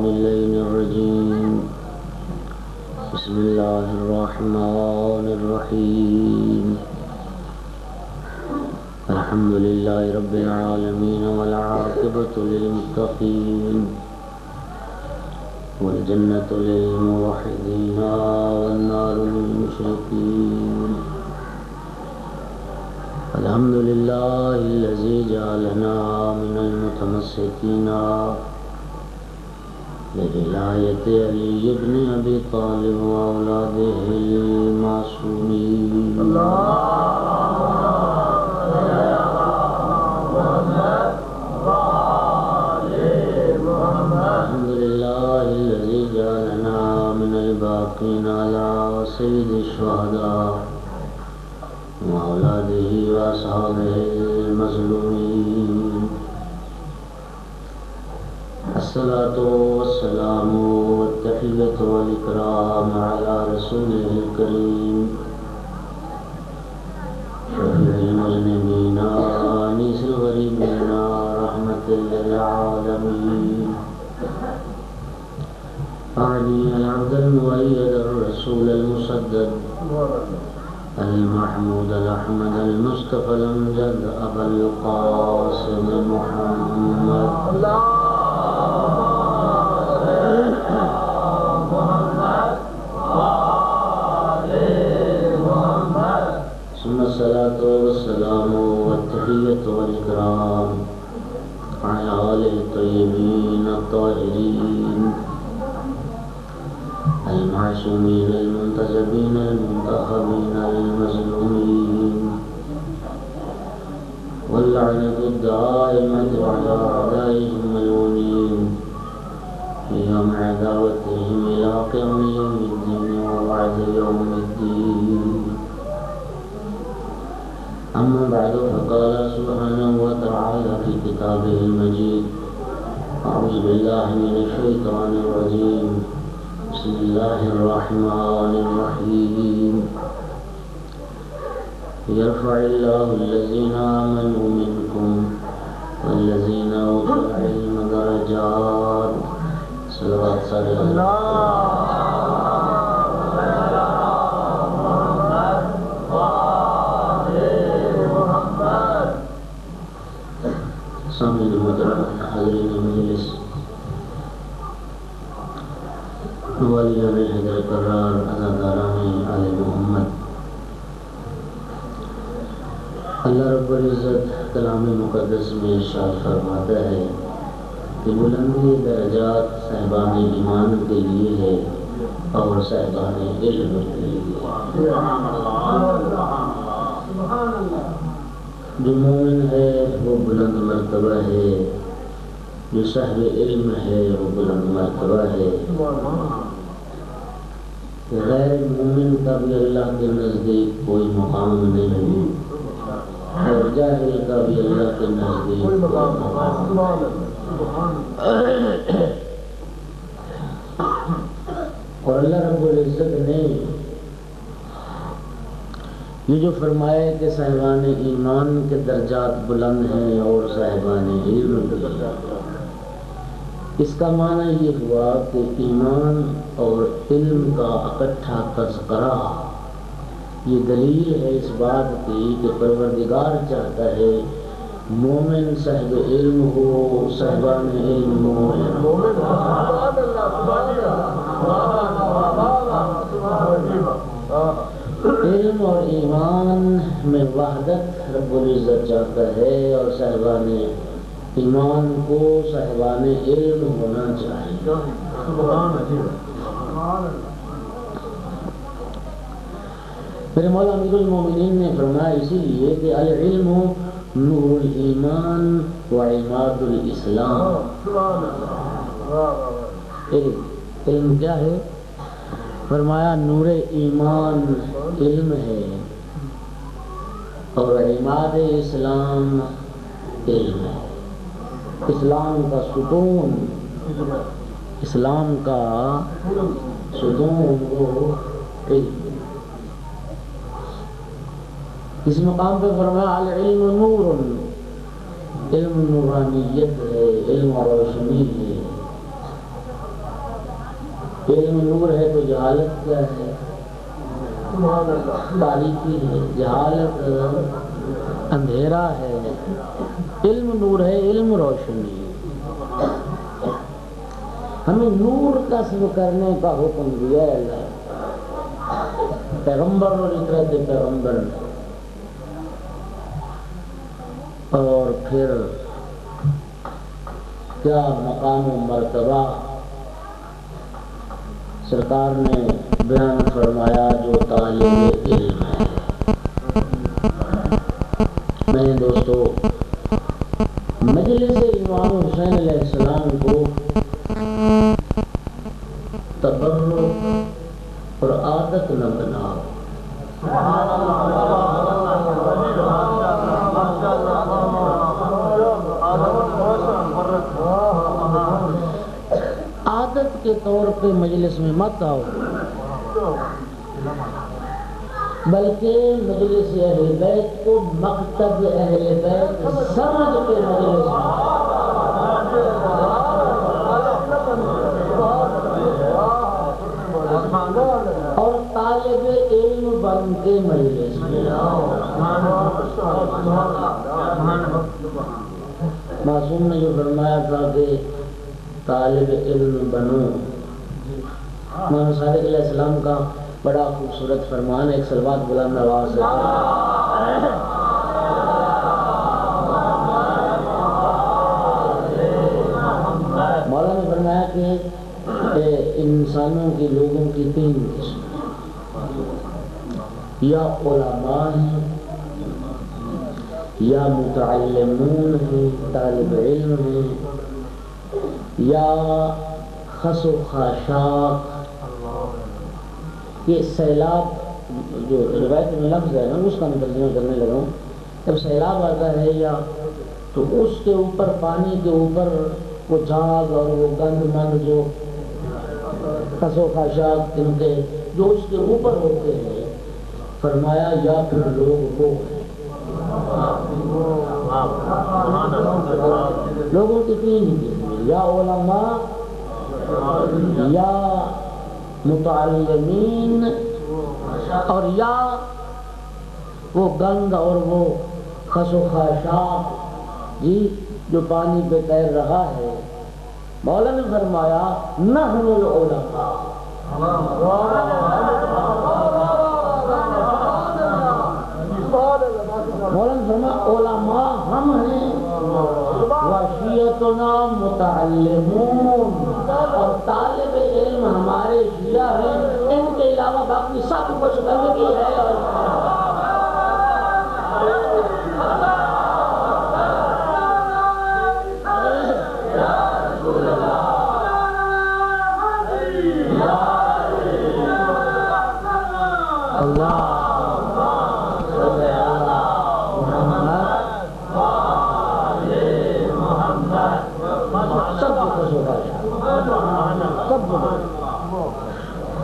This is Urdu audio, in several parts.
الشيطان اللعين الرجيم بسم الله الرحمن الرحيم الحمد لله رب العالمين والعاقبة للمتقين والجنة للموحدين والنار للمشركين الحمد لله الذي جعلنا من المتمسكين لولاية علي بن أبي طالب وأولاده المعصومين الحمد لله الذي جعلنا من الباقين على سيد الشهداء وأولاده وأصحابه المظلومين الصلاة والسلام والتحية والإكرام على رسوله الكريم شفيع المذنبين أنيس الغريبين رحمة للعالمين أعني العبد المؤيد الرسول المسدد المحمود الأحمد المصطفى الأمجد أبا القاسم محمد ثم الصلاة والسلام والتحية والإكرام على آله الطيبين الطاهرين المعصومين المنتجبين المنتخبين المظلومين واللعنة الدائمة على أعدائهم الملعونين في يوم عداوتهم إلى قيام يوم الدين وبعد يوم الدين أما بعد فقال سبحانه وتعالى في كتابه المجيد أعوذ بالله من الشيطان الرجيم بسم الله الرحمن الرحيم يرفع الله الذين آمنوا منكم والذين أوتوا العلم درجات صلوات صلى الله سامعین محترم حاضرین مجلس والیان حیدر کرار عزاداران آل محمد اللہ رب العزت کلام مقدس میں ارشاد فرماتا ہے کہ بلندی درجات صاحبان ایمان کے لیے ہے اور صاحبان علم کے لیے۔ جو مومن ہے وہ بلند مرتبہ ہے، جو صاحب علم ہے وہ بلند مرتبہ ہے۔ غیر مومن کا بھی اللہ کے نزدیک کوئی مقام نہیں، اور جاہل کا بھی اللہ کے نزدیک کوئی مقام نہیں۔ اور اللہ رب العزت نے یہ جو فرمایا کہ صاحبان ایمان کے درجات بلند ہیں اور صاحبان علم کے، اس کا معنی یہ ہوا کہ ایمان اور علم کا اکٹھا تذکرہ یہ دلیل ہے اس بات کی کہ پروردگار چاہتا ہے مومن صاحب علم ہو، صاحبان علم مومن۔ علم اور ایمان میں وحدت رب العزت چاہتا ہے، اور صاحبان ایمان کو صاحبان علم ہونا چاہیے۔ میرے مولا امیر المومنین نے فرمایا اسی لیے کہ العلم نور الایمان و عماد الاسلام۔ علم کیا ہے؟ فرمایا نور ایمان علم ہے، اور عماد اسلام علم ہے۔ اسلام کا ستون، اسلام کا ستون وہ علم۔ اس مقام پہ فرمایا العلم نور، علم نورانیت ہے، علم روشنی ہے۔ علم نور ہے تو جہالت کیا ہے؟ تاریکی ہے، جہالت اندھیرا ہے، علم نور ہے، علم روشنی ہے۔ ہمیں نور کسب کرنے کا حکم دیا ہے اللہ، پیغمبر اور اطرت پیغمبر نے، اور پھر کیا مقام و مرتبہ سرکار نے بیان فرمایا جو طالب علم ہے۔ میں نے دوستو مجلس امام حسین علیہ السلام کو تبرک اور عادت نہ بنا، عادت کے طور پہ مجلس میں مت آؤ، بلکہ مجلس اہل بیت کو مکتب اہل بیت سمجھ کے مجلس میں، اور طالب علم بن کے مجلس میں آؤ۔ معصوم نے جو فرمایا تھا کہ طالب علم بنو، مولانا صادق علیہ السلام کا بڑا خوبصورت فرمان ہے، ایک صلوات بلند آواز ہے۔ مولانا نے فرمایا کہ انسانوں کی، لوگوں کی تین قسم، یا علماء ہیں، یا متعلمون ہیں، طالب علم ہیں، یا خس و خاشاک۔ یہ سیلاب جو روایت میں لفظ ہے نا، اس کا میں ترجمہ کرنے لگا ہوں، جب سیلاب آتا ہے یا تو اس کے اوپر، پانی کے اوپر وہ جھاگ اور وہ گند مند جو خس و خاشاک ان کے جو اس کے اوپر ہوتے ہیں، فرمایا یا پھر لوگ وہ ہیں۔ لوگوں کی تین قسمیں، یا علماء، یا متعلمین، اور یا وہ گند اور وہ خس و خاشاک جی جو پانی پہ تیر رہا ہے۔ مولا نے فرمایا نحن العلماء، مولا نے فرمایا علماء ہم ہیں، وشیعتنا متعلمون، اور طالب علم ہمارے شیعہ ہیں، ان کے علاوہ باقی سب کچھ گندگی ہے۔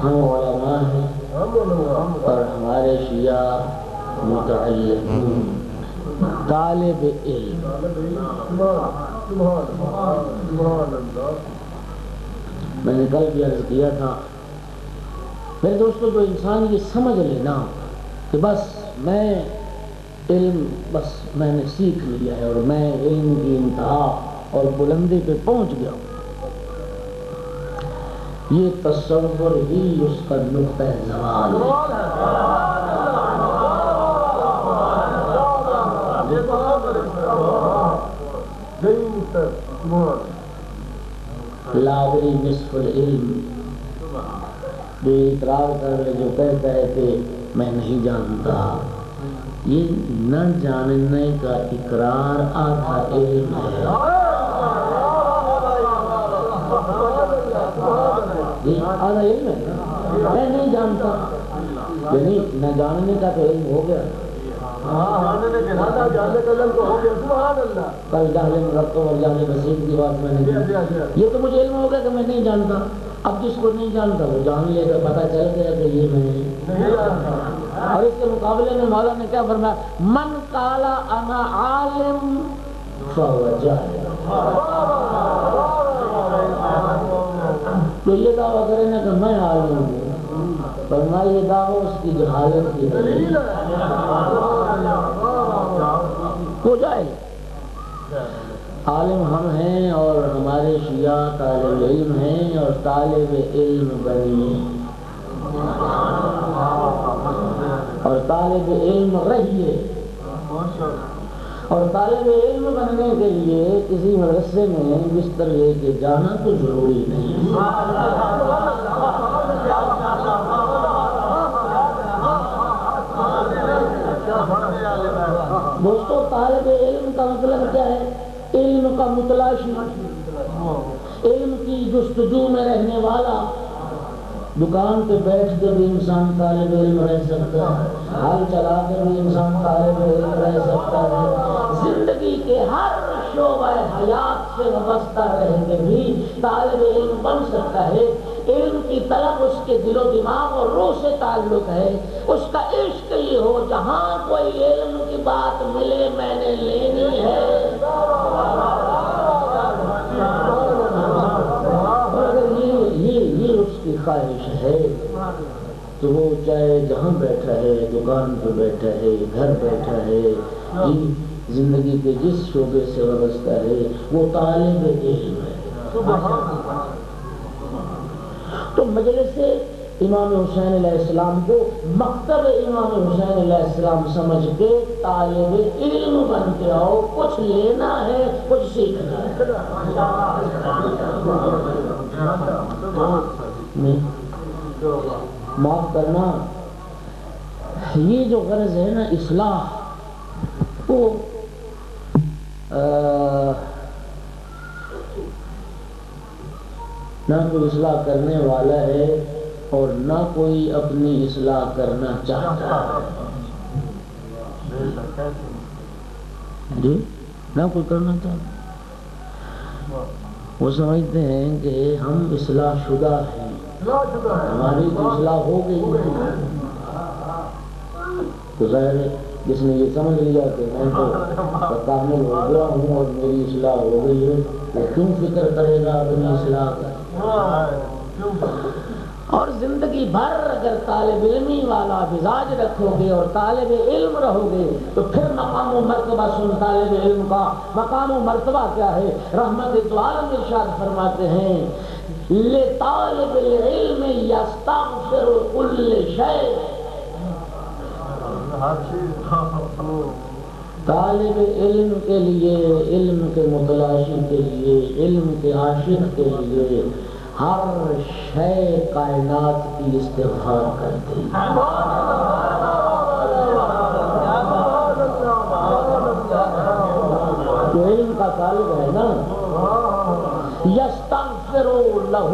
ہم علماء ہیں اور ہمارے شیعہ متعلمون، طالب علم۔ میں نے کل بھی عرض کیا تھا میرے دوستو، جو انسان یہ سمجھ لینا کہ بس میں علم میں نے سیکھ لیا ہے اور میں علم کی انتہا اور بلندی پہ پہنچ گیا ہوں، یہ تصور ہی اس کا نقطہ زوال ہے۔ لاغری نصف العلم، جو اقرار کر رہے، جو کہتا ہے کہ میں نہیں جانتا، یہ نہ جاننے کا اقرار آدھا علم ہے۔ آدھا علم ہے، میں نہیں جانتا، یعنی نہ جاننے کا تو علم ہو گیا۔ کل جہل مرتب اور جہل بسیط کی بات میں نے، یہ تو مجھے علم ہو گیا کہ میں نہیں جانتا۔ اب جس کو نہیں جانتا وہ جان لے گا، پتہ چل گیا کہ یہ میں نہیں جانتا۔ اور اس کے مقابلے میں مولا نے کیا فرمایا؟ من قال انا عالم فهو جاہل۔ تو یہ دعویٰ کرے نا کہ میں عالم ہوں، فرمایا یہ دعویٰ اس کی جہالت کی دلیل ہو جائے۔ عالم ہم ہیں اور ہمارے شیعہ طالب علم ہیں، اور طالب علم بنیے اور طالب علم رہیے، اور طالب علم بننے کے لیے کسی مدرسے میں بستر لے کے جانا تو ضروری نہیں۔ دوستو طالب علم کا مطلب کیا ہے؟ علم کا متلاشی، علم کی جستجو میں رہنے والا۔ دکان پہ بیٹھ کر بھی انسان طالب علم رہ سکتا ہے، حال چلا کر بھی انسان طالب علم رہ سکتا ہے، زندگی کے ہر شعبہ حیات سے وابستہ رہ کے بھی طالب علم بن سکتا ہے۔ علم کی طلب اس کے دل و دماغ اور روح سے تعلق ہے، اس کا عشق یہ ہو جہاں کوئی علم کی بات ملے میں نے لینی ہے۔ یہ اس کی خواہش ہے تو وہ چاہے جہاں بیٹھا ہے، دکان پہ بیٹھا ہے، گھر بیٹھا ہے، زندگی کے جس شعبے سے وابستہ ہے وہ طالب علم ہے۔ تو مجلس امام حسین علیہ السلام کو مکتب امام حسین علیہ السلام سمجھ کے طالب علم بن کے آؤ، کچھ لینا ہے، کچھ سیکھنا ہے۔ معاف کرنا، یہ جو غرض ہے نا اصلاح، وہ نہ کوئی اصلاح کرنے والا ہے اور نہ کوئی اپنی اصلاح کرنا چاہتا ہے، جی نہ کوئی کرنا چاہتا۔ وہ سمجھتے ہیں کہ ہم اصلاح شدہ ہیں، ہماری تو اصلاح ہو گئی ہے۔ تو ظاہر ہے جس نے یہ سمجھ لیا کہ میں تو کامل ہو گیا ہوں اور میری اصلاح ہو گئی ہے، وہ کیوں فکر کرے گا اپنی اصلاح کا؟ اور زندگی بھر اگر طالب علمی والا مزاج رکھو گے اور طالب علم رہو گے تو پھر مقام و مرتبہ سن، طالب علم کا مقام و مرتبہ کیا ہے؟ رحمت دو عالم ارشاد فرماتے ہیں لطالب العلم یستغفر کل شیء، طالب علم کے لیے، علم کے متلاشی کے لیے، علم کے عاشق کے لیے ہر شے کائنات کی استغفار کرتی ہے۔ جو علم کا طالب ہے نا، یستغفر لہ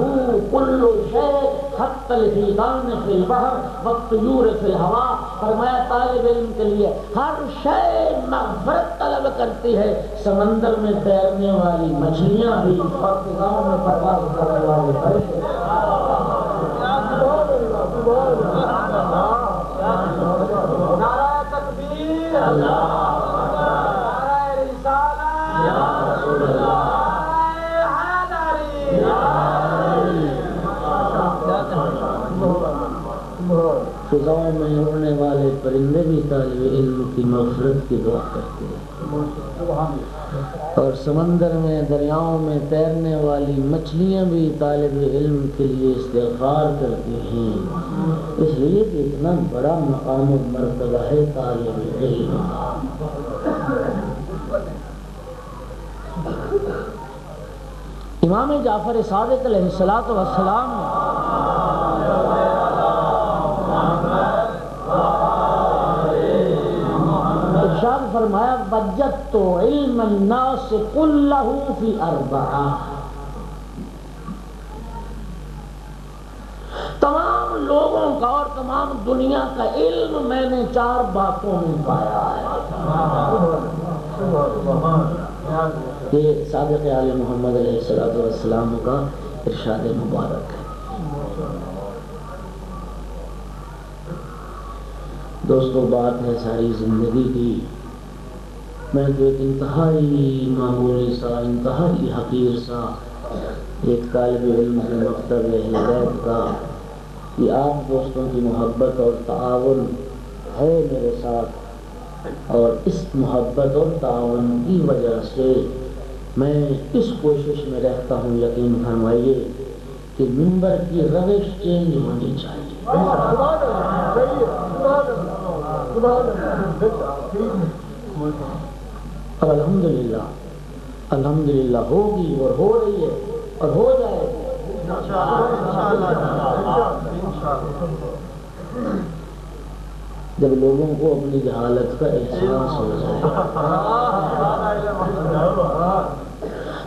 کل شیء حتی الحیتان فی البحر والطیور فی الہوا، فرمایا طالب علم کے لیے ہر شے مغفرت طلب کرتی ہے، سمندر میں تیرنے والی مچھلیاں بھی اور فضاؤں میں پرواز کرنے والے فرشتے۔ نعرہ تکبیر، نعرہ رسالہ، یا رسول اللہ، فضاؤں میں اڑنے والے پرندے بھی طالب علم کی مغفرت کی دعا کرتے ہیں، اور سمندر میں دریاؤں میں تیرنے والی مچھلیاں بھی طالب علم کے لیے استغفار کرتی ہیں، اس لیے کہ اتنا بڑا مقام و مرتبہ ہے طالب علم کا۔ امام جعفر صادق علیہ السلام ارشاد فرمایا وجدت علم الناس کلہ فی اربعہ، تمام لوگوں کا اور تمام دنیا کا علم میں نے 4 باتوں میں پایا ہے۔ یہ صادق آل محمد علیہ السلام کا ارشاد مبارک ہے۔ دوستو بات ہے ساری زندگی کی، میں تو ایک انتہائی معمولی سا، انتہائی حقیر سا ایک طالب علم سے مکتب اہل بیت کا کہ آپ دوستوں کی محبت اور تعاون ہے میرے ساتھ، اور اس محبت اور تعاون کی وجہ سے میں اس کوشش میں رہتا ہوں، یقین فرمائیے کہ منبر کی روش چینج ہونی چاہیے۔ اور الحمدللہ ہوگی اور ہو رہی ہے اور ہو جائے گی جب لوگوں کو اپنی جہالت کا احساس ہو جائے۔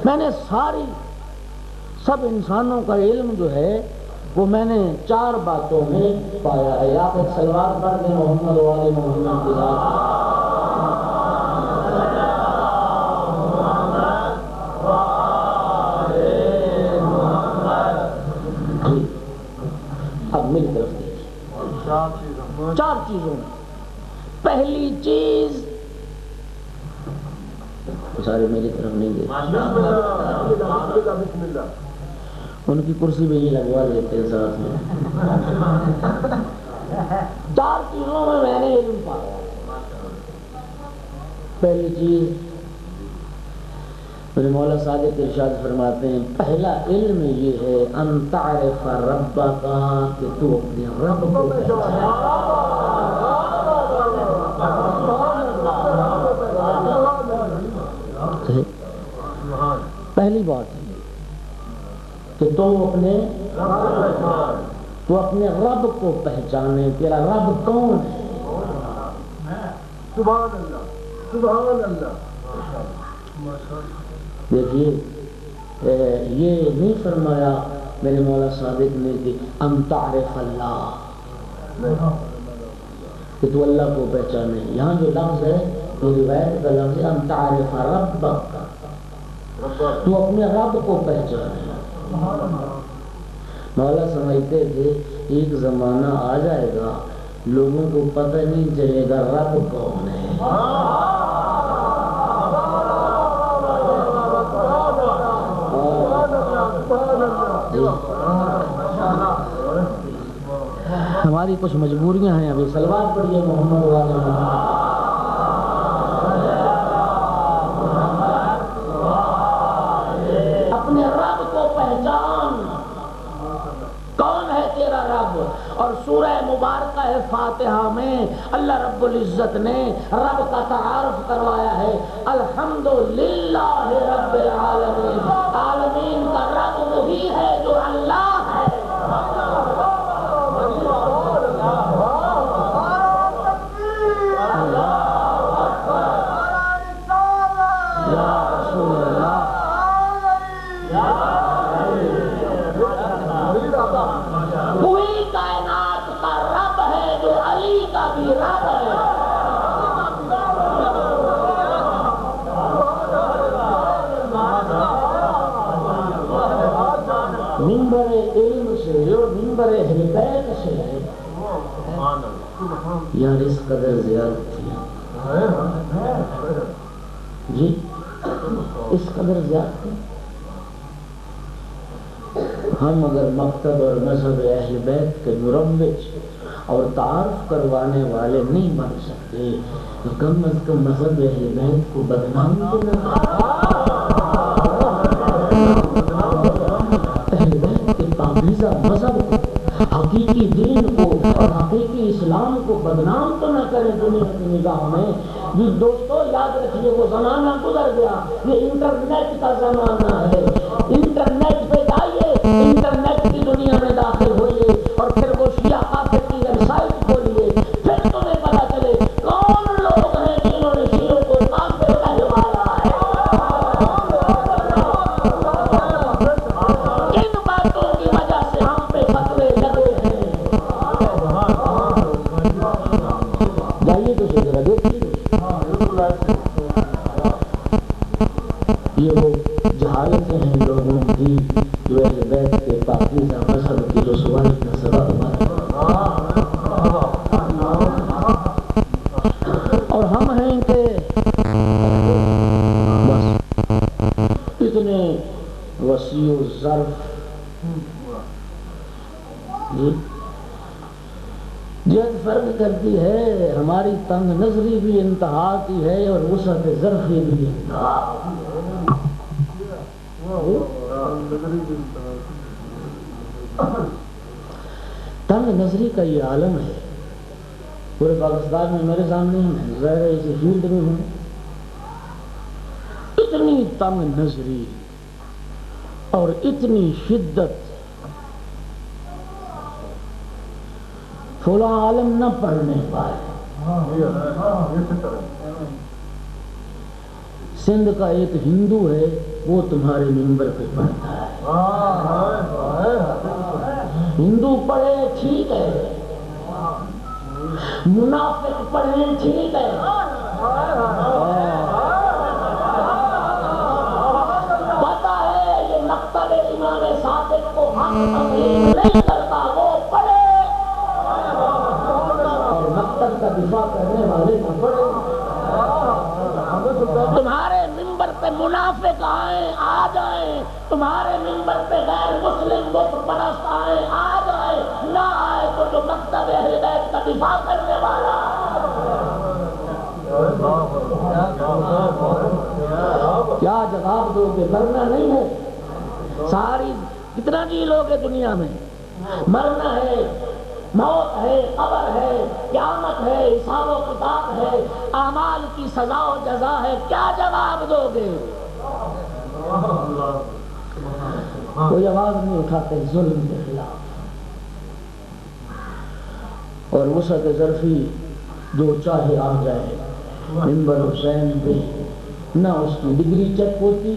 میں نے سب انسانوں کا علم جو ہے وہ میں نے 4 باتوں میں پایا ہے۔ آپ ایک سلوات پڑھ دیں محمد والے محمد کی ذات۔ اب میری طرف دیکھیے 4 چیزوں میں پہلی چیز، سارے میری طرف نہیں دیکھتے، ان کی کرسی بھی نہیں لگوا لیتے ساتھ میں۔ 4 چیزوں میں میں نے علم پایا۔ پہلی چیز میرے مولا صادق ارشاد فرماتے ہیں، پہلا علم یہ ہے ان تعرف ربک، کہ تو اپنے رب کو پہچانے۔ پہلی بات ہے کہ تو اپنے رب کو پہچانے، تیرا رب کون ہے؟ سبحان اللہ سبحان اللہ۔ دیکھیے یہ نہیں فرمایا میرے مولا صادق نے کہ ان تعرف اللہ، کہ تو اللہ کو پہچانے۔ یہاں جو لفظ ہے تو روایت کا لفظ ہے ان تعرف ربک، تو اپنے رب کو پہچانے۔ مولا سمجھتے تھے ایک زمانہ آ جائے گا لوگوں کو پتہ نہیں چلے گا رب کون ہے۔ ہماری کچھ مجبوریاں ہیں، ابھی سلوات پڑھیے محمد والے محمد۔ اپنے رب کو پہچان، کون ہے تیرا رب؟ اور سورہ مبارکہ ہے فاتحہ میں اللہ رب العزت نے رب کا تعارف کروایا ہے، الحمدللہ رب العالمین، عالمین کا رب وہی ہے جو اللہ ہے۔ وہی کائنات کا رب ہے جو علی کا بھی رب ہے۔ منبر علم سے اور منبر اہل بیت سے ہے یار اس قدر زیادتی جی، اس قدر زیادتی۔ ہم اگر مکتب اور مذہب اہل بیت کے مروج اور تعارف کروانے والے نہیں بن سکتے تو کم از کم مذہب اہل بیت کو بدنام تو نہ اہل بیت کے پاکیزہ مذہب کو، حقیقی دین کو اور حقیقی اسلام کو بدنام تو نہ کریں دنیا کی نگاہ میں۔ یہ دوستو یاد رکھیے وہ زمانہ گزر گیا، یہ انٹرنیٹ کا زمانہ ہے۔ انٹرنیٹ پہ جائیے، انٹرنیٹ کی دنیا میں داخل ہوئیے اور پھر وہ شیعہ کافر کی ویب سائٹ کھولیے، پھر تمہیں پتا چلے کون لوگ ہیں جنہوں نے شیعوں کو کافر کہلوایا ہے۔ ان باتوں کی وجہ سے ہم پہ فتوے لگے ہیں۔ جائیے تو صحیح ذرا دیکھیے، یہ وہ جہالتیں ہیں لوگوں کی جو اہل بیت کے پاکیزہ مذہب کی رسوائی کا سبب بنے۔ اور ہم ہیں کہ بس اتنے وسیع و ظرف جد فرق کرتی ہے، ہماری تنگ نظری بھی انتہا کی ہے اور وسعت ظرفی بھی انتہا تنگ نظری کا یہ عالم ہے پورے پاکستان میں میرے سامنے میں ظاہر ہے اسی فیلڈ میں ہوں، اتنی تنگ نظری اور اتنی شدت، فلاں عالم نہ پڑھنے پائے۔ سندھ کا ایک ہندو ہے وہ تمہارے منبر پہ پڑھتا ہے، ہندو پڑھے ٹھیک ہے، منافق پڑھے ٹھیک ہے، پتا ہے یہ مکتب امام صادق کو حق تسلیم نہیں کرتا، وہ پڑھے اور مکتب کا دفاع کرنے والے نہ پڑھے۔ تمہارے منبر پہ منافق آئیں آ جائیں، تمہارے منبر پہ غیر مسلم بت پرست آئیں آ جائیں، نہ آئے تو جو مکتب اہل بیت کا دفاع کرنے والا۔ کیا جواب دو گے؟ مرنا نہیں ہے، ساری کتنا جی لوگ دنیا میں، مرنا ہے، موت ہے، قبر ہے، قیامت ہے، حساب و کتاب ہے، اعمال کی سزا و جزا ہے، کیا جواب دو گے؟ کوئی آواز نہیں اٹھاتے ظلم کے خلاف۔ اور وسعت ظرفی جو چاہے آ جائے منبر حسین پہ، نہ اس کی ڈگری چیک ہوتی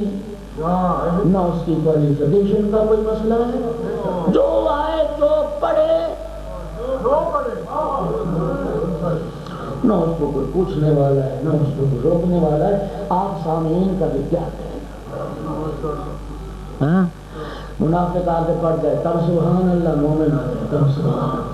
نہ اس کی کوالیفیکیشن کا کوئی مسئلہ ہے، جو آئے جو پڑھے، نہ اس کو کوئی پوچھنے والا ہے نہ اس کو کوئی روکنے والا ہے۔ آپ سامعین کا بھی کیا کریں؟ منافق آگے پڑھ جائے تب سبحان اللہ، مومن آ جائے تب سبحان اللہ،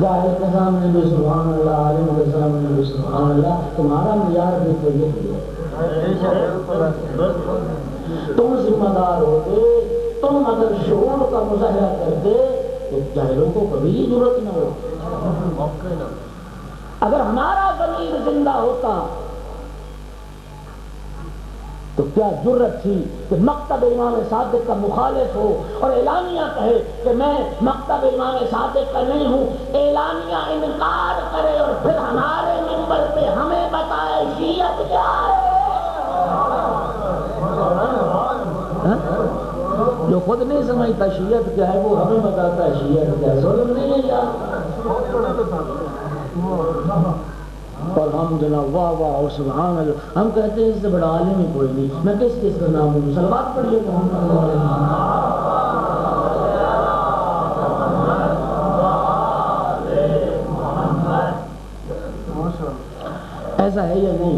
جاہل کے سامنے بھی سبحان اللہ، عالم کے سامنے بھی سبحان اللہ۔ تمہارا معیار بھی تو یہ ہے، تم ذمہ دار ہوتے، تم اگر شعور کا مظاہرہ کرتے تو جاہلوں کو کبھی ضرورت نہ ہو۔ اگر ہمارا ضمیر زندہ ہوتا تو کیا ضرورت تھی کہ مکتب امام صادق کا مخالف ہو اور اعلانیہ کہے کہ میں مکتب امام صادق کا نہیں ہوں، اعلانیہ انکار کرے اور پھر ہمارے منبر پہ ہمیں بتائے شیعت کیا ہے؟ جو خود نہیں سمجھتا شیعت کیا ہے وہ ہمیں بتاتا ہے شیعت کیا ہے، ظلم نہیں ہے یار؟ اور ہم جناب واہ واہ اور سبحان اللہ، ہم کہتے ہیں اس سے بڑا عالم ہی کوئی نہیں۔ میں کس کس کا نام ہوں؟ صلوات پڑھیے محمد ایسا ہے یا نہیں؟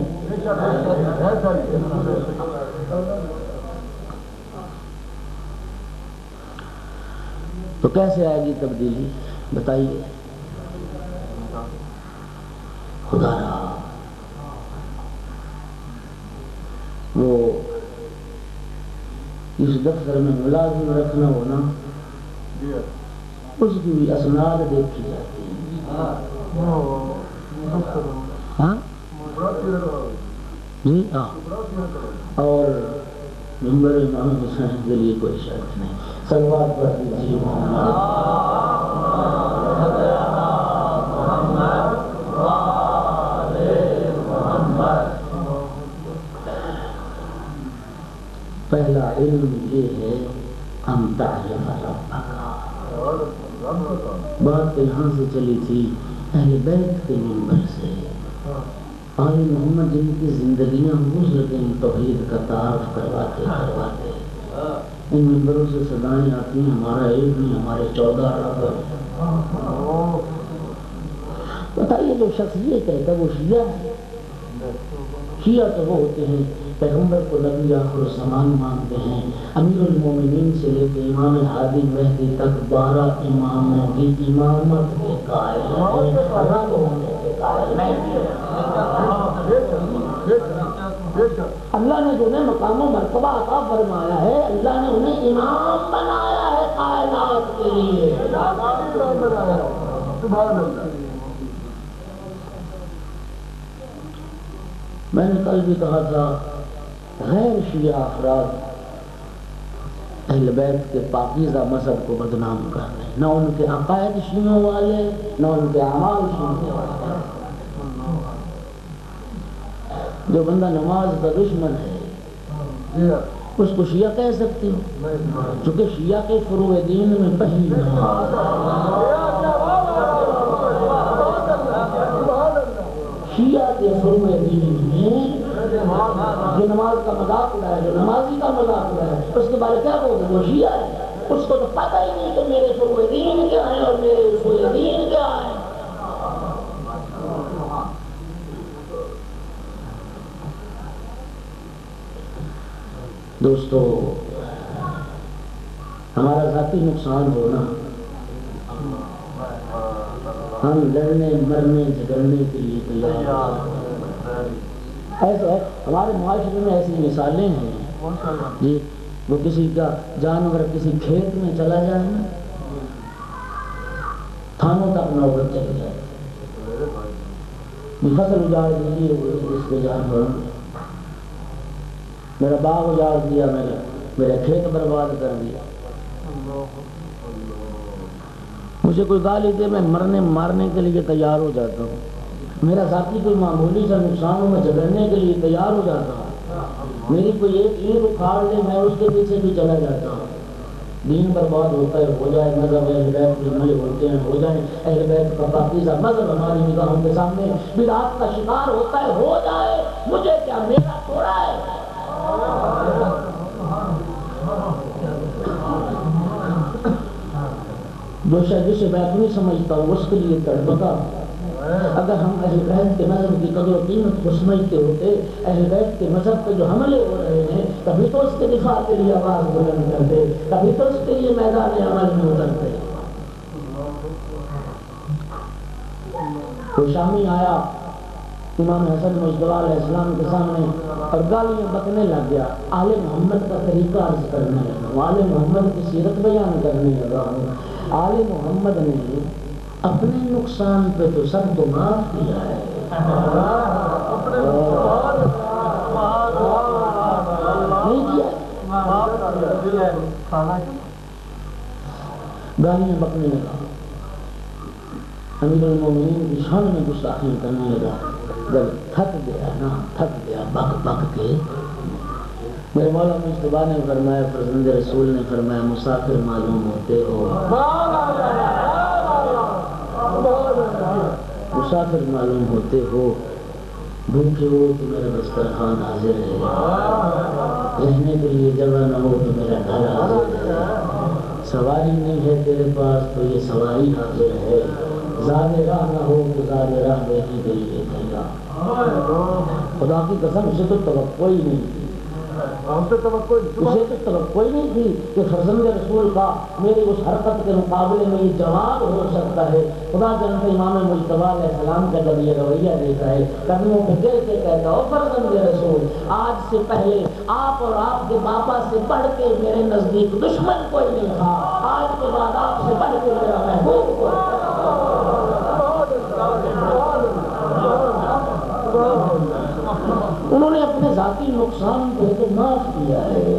تو کیسے آئے گی تبدیلی بتائیے؟ خدا رہا وہ اس دفتر میں ملازم رکھنا ہونا، اس کی بھی اسناد دیکھی جاتی ہے۔ ہاں جی ہاں، اور منبر امام حسین کے لیے کوئی شرط نہیں۔ صلوات پڑھ دیجیے پہلا علم یہ ہے ہم تعلم ربک۔ بات یہاں سے چلی تھی اہل بیت کے منبر سے، آل محمد جن کی زندگیاں گزر گئیں توحید کا تعارف کرواتے کرواتے، ان منبروں سے صدائیں آتی ہیں ہمارا ایک نہیں ہمارے 14 رب۔ بتائیے جو شخص یہ کہتا ہے وہ شیعہ ہے؟ شیعہ تو وہ ہوتے ہیں پیغمبر کو نبی آخر الزمان مانتے ہیں، امیر المومنین سے لے کے امام ہادی مہدی تک 12 اماموں کی امامت کے قائل ہیں، رب ہونے کے قائل نہیں۔ اللہ نے جو مقام و مرتبہ عطا فرمایا ہے، اللہ نے انہیں امام بنایا ہے کائنات کے لیے۔ میں نے کل بھی کہا تھا، غیر شیعہ افراد اہل بیت کے پاکیزہ مذہب کو بدنام کر رہے ہیں، نہ ان کے عقائد شیعوں والے، نہ ان کے اعمال شیعوں والے۔ جو بندہ نماز کا دشمن ہے اس کو شیعہ کہہ سکتی ہو، چونکہ شیعہ کے فروع دین میں پہلی نماز شیعہ کے فروع دین میں جو نماز کا مذاق اڑائے، جو نمازی کا مذاق اڑائے، اس کے بارے کیا بولتے ہیں؟ وہ شیعہ ہے۔ اس کو تو پتہ ہی نہیں کہ میرے فروع دین کیا ہیں اور میرے اصول دین کیا ہیں۔ دوستو، ہمارا ذاتی نقصان ہونا، ہم لڑنے مرنے جھگڑنے کے لیے تیار ہیں۔ ایسا ہے ہمارے معاشرے میں ایسی مثالیں ہیں جی، وہ کسی کا جانور کسی کھیت میں چلا جائے نا، تھانوں تک نوبت چلی جائے، فصل اجاڑ دیجیے اس کے جانوروں نے، میرا باغ اجاڑ دیا، میرا کھیت برباد کر دیا، مجھے کوئی گالی دے میں مرنے مارنے کے لیے تیار ہو جاتا ہوں، میرا ذاتی کوئی معمولی سا نقصان ہو میں جھگڑنے کے لیے تیار ہو جاتا ہوں، میری کوئی ایک اینٹ اکھاڑ لے میں اس کے پیچھے بھی چلا جاتا ہوں۔ دین برباد ہوتا ہے، ہو جائے مذہب اہل بیت کے عمل ہوتے ہیں، ہو جائے اہل بیت کا پاکیزہ مذہب ہماری نگاہوں کے سامنے بدعات کا شکار ہوتا ہے، ہو جائے، مجھے کیا، میرا تھوڑا ہے۔ جو شاید جسے بیت نہیں سمجھتا ہوں اس کے لیے تڑپتا ہوں۔ اگر ہم اہل بیت کے مذہب کی قدر و قیمت کو سمجھتے ہوتے، اہل بیت کے مذہب پہ جو حملے ہو رہے ہیں کبھی تو اس کے دفاع کے لیے آواز بلند کرتے، کبھی تو اس کے لیے میدان عمل میں اترتے۔ کوئی شامی آیا امام حسن مجتبی علیہ السلام کے سامنے اور گالیاں بکنے لگ گیا، آل محمد کا طریقہ عرض کرنے لگا ہوں، آل محمد کی سیرت بیان کرنے لگا ہوں۔ آل محمد نے اپنے نقصان پہ تو سب کو معاف کیا ہے، نہیں کیا؟ گالیاں بکنے لگا، امیر المومنین کی شان میں گستاخی کرنے لگا۔ جب تھک گیا نا، تھک گیا بک بک کے، میرے مولا مجتبیٰ نے فرمایا، فرزند رسول نے فرمایا، مسافر معلوم ہوتے ہو، مسافر معلوم ہوتے ہو، بھوکے ہو تو میرا دسترخوان حاضر ہے، رہنے کے لیے جگہ نہ ہو تو میرا گھر حاضر ہے، سواری نہیں ہے تیرے پاس تو یہ سواری حاضر ہے، زاد راہ نہ ہو تو زاد راہ دینے کے لیے تیار۔ خدا کی قسم، اسے تو توقع ہی نہیں تھی، اسے تو توقع ہی نہیں تھی کہ فرزند رسول کا میری اس حرکت کے مقابلے میں یہ جواب ہو سکتا ہے۔ خدا جانتا امام مجتبیٰ علیہ السلام کا جب یہ رویہ دیکھا ہے، قدموں پہ گر کے کہتا ہو، فرزند رسول آج سے پہلے آپ اور آپ کے باپا سے بڑھ کے میرے نزدیک دشمن کوئی نہیں تھا، آج کے بعد آپ سے بڑھ کے میرا محبوب کوئی نہیں۔ انہوں نے اپنے ذاتی نقصان کو تو معاف کیا ہے،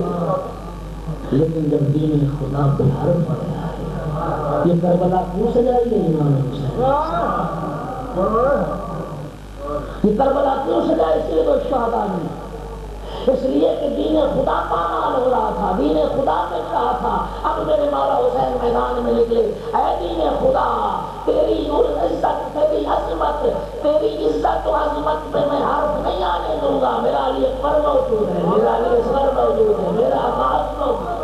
لیکن جب دین خدا پہ حرف آیا ہے، یہ کربلا کیوں سجائی ہے امام حسین؟ یہ کربلا کیوں سجائی سید الشہداء نے؟ اس لیے کہ دین خدا پامال ہو رہا تھا، دین خدا میں رہا تھا۔ اب میرے مولا حسین میدان میں نکلے، اے دین خدا، تیری عزت، تیری عظمت، تیری عزت و عظمت پہ میں حرف نہیں آنے دوں گا، میرا علی اکبر موجود ہے، میرا علی اصغر موجود ہے، میرا عباس موجود ہے۔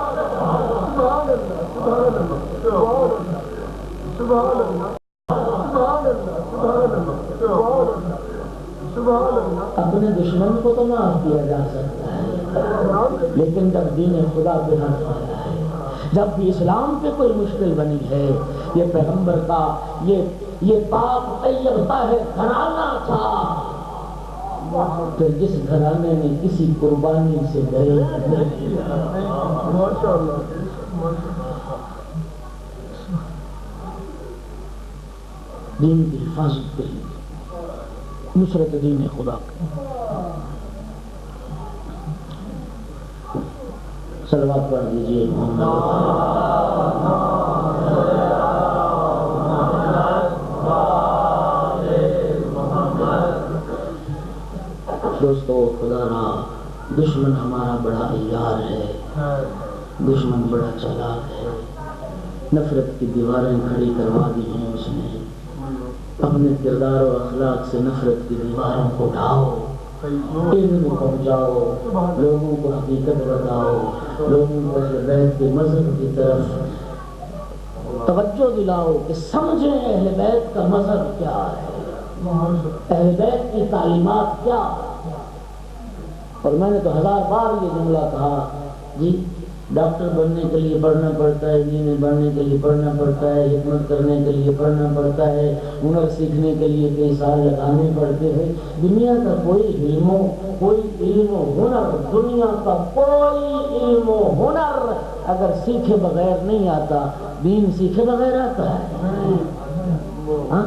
اپنے دشمن کو تو معاف کیا جا سکتا ہے، لیکن جب دین خدا پہ حرف آیا ہے، جب بھی اسلام پہ کوئی مشکل بنی ہے، یہ پیغمبر کا یہ پاک طیب طاہر گھرانہ تھا، پھر جس گھرانے میں کسی قربانی سے ڈرے دین کی حفاظت کے لیے، نصرت دین خدا کی۔ صلوات پڑھ دیجیے دوستو، خدا را دشمن ہمارا بڑا عیار ہے، دشمن بڑا چالاک ہے، نفرت کی دیواریں کھڑی کروا دی ہیں اس نے۔ اپنے کردار و اخلاق سے نفرت کی دیواروں کو ڈھاؤ، علم پہنچاؤ، لوگوں کو حقیقت بتاؤ، لوگوں کو اہل بیت کے مذہب کی طرف توجہ دلاؤ کہ سمجھیں اہل بیت کا مذہب کیا ہے، اہل بیت کی تعلیمات کیا ہے۔ اور میں نے تو 1000 بار یہ جملہ کہا، جی ڈاکٹر بننے کے لیے پڑھنا پڑتا ہے، انجینئر بننے کے لیے پڑھنا پڑتا ہے، خدمت کرنے کے لیے پڑھنا پڑتا ہے، ہنر سیکھنے کے لیے کئی سال لگانے پڑتے ہیں۔ دنیا کا کوئی علم و ہنر، دنیا کا کوئی علم و ہنر اگر سیکھے بغیر نہیں آتا، دین سیکھے بغیر آتا ہے؟ ہاں،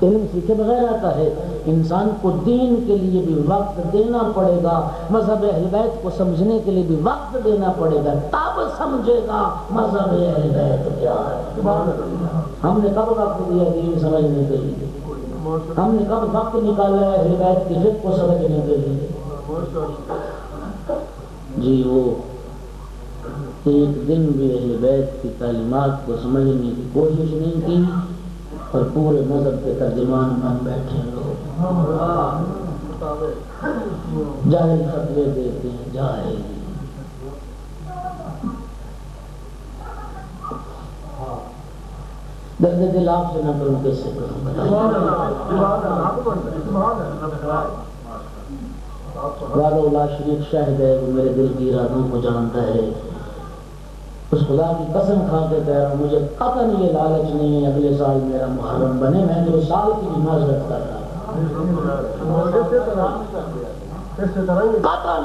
علم سیکھے بغیر آتا ہے۔ انسان کو دین کے لیے بھی وقت دینا پڑے گا، مذہب اہل بیت کو سمجھنے کے لیے بھی وقت دینا پڑے گا، تب سمجھے گا مذہب اہل بیت کیا ہے۔ ہم نے کب وقت دیا دین سمجھنے کے لیے؟ ہم نے کب وقت نکالا ہے اہل بیت کی فقہ کو سمجھنے کے لیے؟ جی وہ ایک دن بھی اہل بیت کی تعلیمات کو سمجھنے کی کوشش نہیں کی، اور پورے مذہب کے ترجمان بن بیٹھے لوگ جاہل فتوے دیتے ہیں، جاہل۔ درد دل آپ سے نہ کروں کیسے کروں؟ وعدہ لا شریک شاہد ہے، وہ میرے دل کی ارادوں کو جانتا ہے۔ اس خدا کی قسم کھا کے کہہ رہا ہوں، مجھے قطعاً یہ لالچ نہیں ہے اگلے سال میرا محرم بنے، میں تو سال کی نماز رکھتا رہا، قطعاً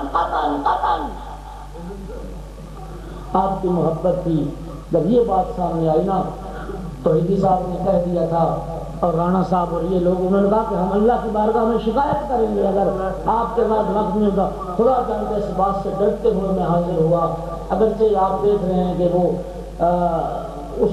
آپ کی محبت تھی۔ جب یہ بات سامنے آئی نا، توحیدی صاحب نے کہہ دیا تھا اور رانا صاحب اور یہ لوگ، انہوں نے کہا کہ ہم اللہ کی بارگاہ میں شکایت کریں گے اگر آپ کے بعد وقت نہیں ہوگا۔ خدا جانتے اس بات سے ڈرتے ہوئے میں حاضر ہوا، اگرچہ آپ دیکھ رہے ہیں کہ وہ اس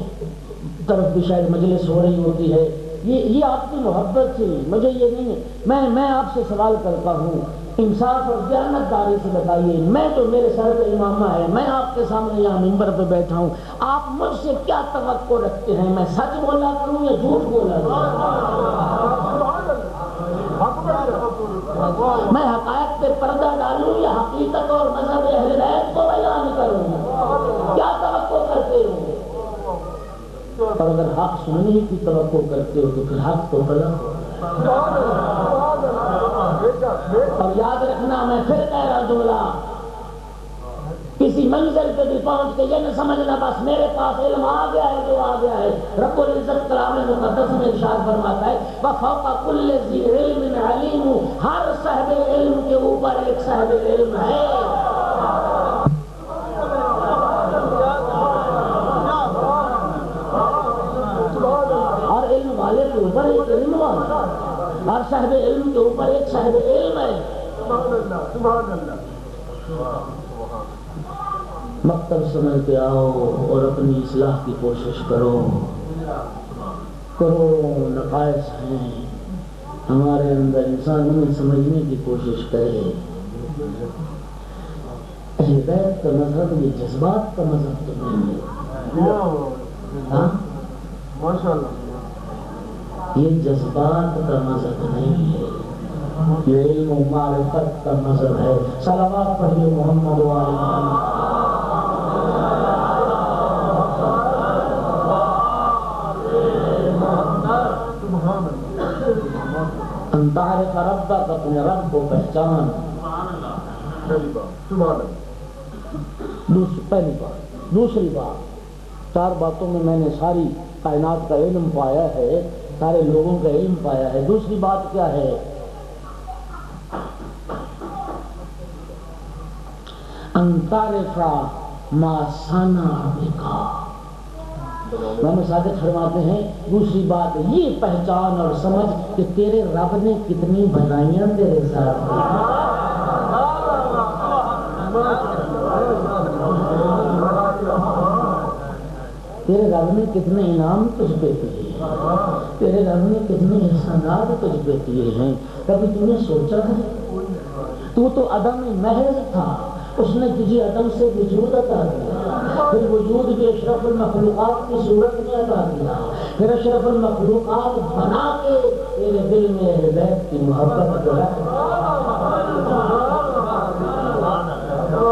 طرف بھی شاید مجلس ہو رہی ہوتی ہے، یہ آپ کی محبت تھی، مجھے یہ نہیں ہے۔ میں آپ سے سوال کرتا ہوں، انصاف اور دیانتداری سے بتائیے، میں جو میرے سر پہ امامہ ہے، میں آپ کے سامنے یہاں منبر پہ بیٹھا ہوں، آپ مجھ سے کیا توقع رکھتے ہیں؟ میں سچ بولا کروں یا جھوٹ بولا کروں؟ میں حقائق پہ پردہ ڈالوں یا حقیقت اور مذہب اہل بیت کو بیان کروں؟ کیا توقع کرتے ہو؟ اور اگر حق سننے کی توقع کرتے ہو تو پھر حق تو غلط ہو۔ اور یاد رکھنا، میں پھر کہہ رہا جملہ، کسی منزل پہ بھی پہنچ کے یہ نہ سمجھنا بس میرے پاس علم آ گیا ہے جو آ گیا ہے۔ رب العزت کلام مقدس میں ارشاد فرماتا ہے وَفَوْقَ كُلِّ ذِي عِلْمٍ عَلِيمٌ، ہر صاحب علم کے اوپر ایک صاحب علم ہے۔ ہر علم والے کے اوپر ایک علم والا، ہر صاحب علم کے اوپر ایک صاحب علم ہے۔ مکتب سمجھ کے آؤ اور اپنی اصلاح کی کوشش کرو، نقائص ہیں ہمارے اندر، انسان انہیں سمجھنے کی کوشش کرے۔ اہل بیت کا مذہب یہ جذبات کا مذہب تو نہیں ہے، ہاں یہ جذبات کا مذہب نہیں ہے، یہ علم و معرفت کا مذہب ہے۔ صلوات پڑھیے محمد و آل محمد۔ تعرف ربک، اپنے رب کو پہچان۔ پہلی بات۔ دوسری بات، 4 باتوں میں میں نے ساری کائنات کا علم پایا ہے، سارے لوگوں کا علم پایا ہے۔ دوسری بات کیا ہے؟ ان تعرف ما صنع بک. امام صادق فرماتے ہیں دوسری بات یہ پہچان اور سمجھ کہ تیرے رب نے کتنی بھلائیاں تیرے ساتھ کی. تیرے رب نے کتنے انعام تجھ پہ کیے ہیں, تیرے رب نے کتنے احسانات تجھ پہ کیے ہیں. کبھی تم نے سوچا ہے تو عدم محض تھا, اس نے تجھے عدم سے وجود عطا کیا, پھر وجود بھی اشرف المخلوقات کی صورت میں عطا کیا, پھر اشرف المخلوقات بنا کے تیرے دل میں اہل بیت کی محبت کو رکھ,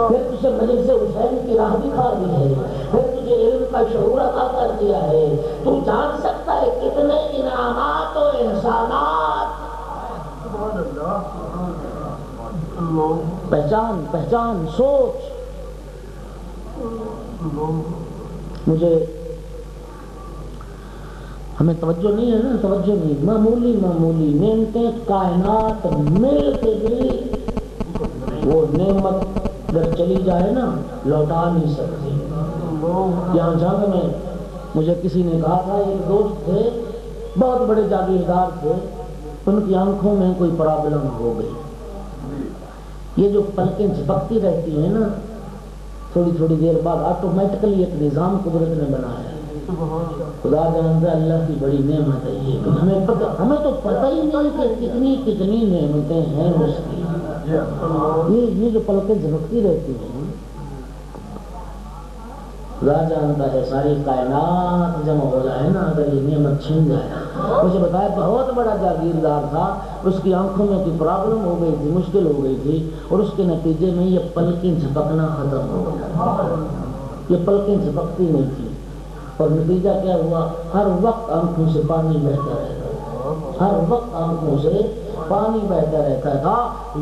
پھر تجھے مجلس حسین کی راہ دکھا دی ہے, پھر تجھے علم کا شعور عطا کر دیا ہے. تو جان سکتا ہے کتنے انعامات و احسانات. پہچان پہچان سوچ. مجھے ہمیں توجہ نہیں ہے نا, توجہ نہیں, معمولی معمولی نعمتیں کائنات مل کے بھی وہ نعمت اگر چلی جائے نا لوٹا نہیں سکتی. یہاں جنگ میں مجھے کسی نے کہا تھا, ایک دوست تھے بہت بڑے جاگیردار تھے, ان کی آنکھوں میں کوئی پرابلم ہو گئی. یہ جو پلکیں جھپکتی رہتی ہیں نا تھوڑی تھوڑی دیر بعد آٹومیٹکلی ایک نظام قدرت نے بنایا ہے. خدا جانتا اللہ کی بڑی نعمت ہے یہ, ہمیں تو پتہ ہی نہیں کہ کتنی کتنی نعمتیں ہیں اس کی. یہ جو پلکیں جھپکتی رہتی ہیں خدا جانتا ہے ساری کائنات جمع ہو جائے نا اگر یہ نعمت چھن جائے. مجھے بتایا بہت بڑا جاگیردار تھا, اس کی آنکھوں میں کوئی پرابلم ہو گئی تھی, مشکل ہو گئی تھی, اور اس کے نتیجے میں یہ پلکیں جھپکنا ختم ہو گیا. یہ پلکیں جھپکتی نہیں تھی اور نتیجہ کیا ہوا, ہر وقت آنکھوں سے پانی بہتا رہتا, ہر وقت آنکھوں سے پانی بہتا رہتا تھا.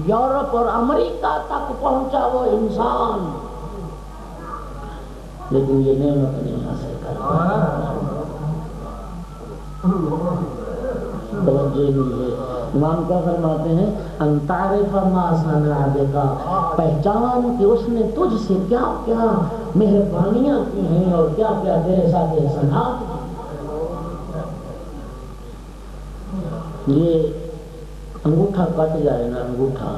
یورپ اور امریکہ تک پہنچا وہ انسان, لیکن یہ نعمت نہیں حاصل کرتا. توجہ نہیں ہے. امام کیا فرماتے ہیں, ان تعرف ما صنع بک, پہچان کہ اس نے تجھ سے کیا کیا مہربانیاں کی ہیں اور کیا کیا تیرے ساتھ احسانات کی. یہ انگوٹھا کٹ جائے نا, انگوٹھا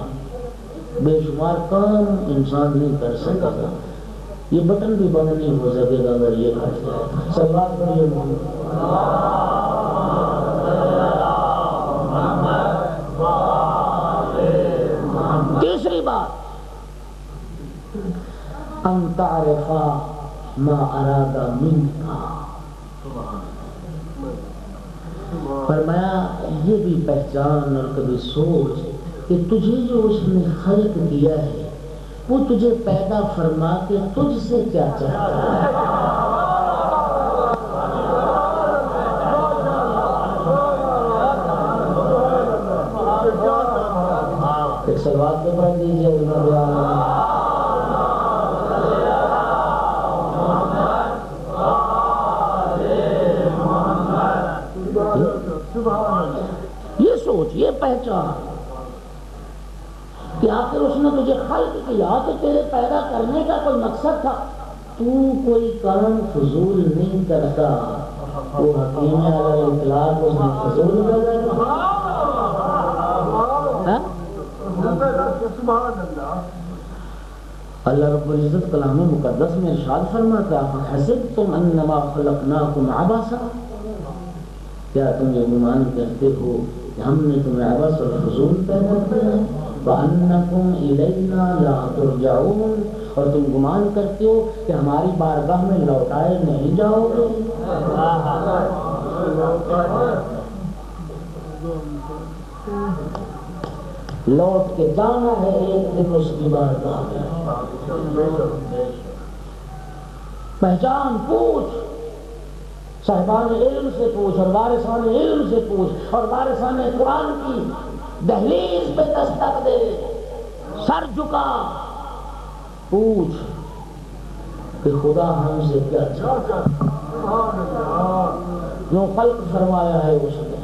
بے شمار کام انسان نہیں کر سکے گا, یہ بٹن بھی بند نہیں ہو سکے گا اگر یہ کٹ جائے. سوال کریے تیسری بات, ان تعرف ما اراد منک. فرمایا یہ بھی پہچان اور کبھی سوچ کہ تجھے جو اس نے خلق کیا ہے وہ تجھے پیدا فرما کے تجھ سے کیا چاہتا ہے. ایک سوال تو پڑھ دیجیے. یہ سوچ, یہ پہچان کہ آخر اس نے تجھے خلق کیا کہ تیرے پیدا کرنے کا کوئی مقصد تھا. تو کوئی کام فضول نہیں کرتا, وہ حکیم علی الاطلاق اس نے فضول کرتا. اللہ رب العزت کلام مقدس میں ارشاد فرماتا ہے, حسبتم انما خلقناکم عبثا, کیا تم یہ گمان کرتے ہو کہ ہم نے تمہیں عبث اور فضول پیدا کیا ہے. وَأَنَّكُمْ إِلَيْنَا لَا تُرْجَعُونَ, اور تم گمان کرتے ہو کہ ہماری بارگاہ میں لوٹائے نہیں جاؤ گے. لوٹ کے جانا ہے ایک دن اس کی بارگاہ میں. پہچان, پوچھ, صاحبان علم سے پوچھ اور وارثان علم سے پوچھ, اور وارثان قرآن کی دہلیز پہ دستک دے, سر جھکا, پوچھ کہ خدا ہم سے کیا چاہتا ہے. جو خلق فرمایا ہے اس نے.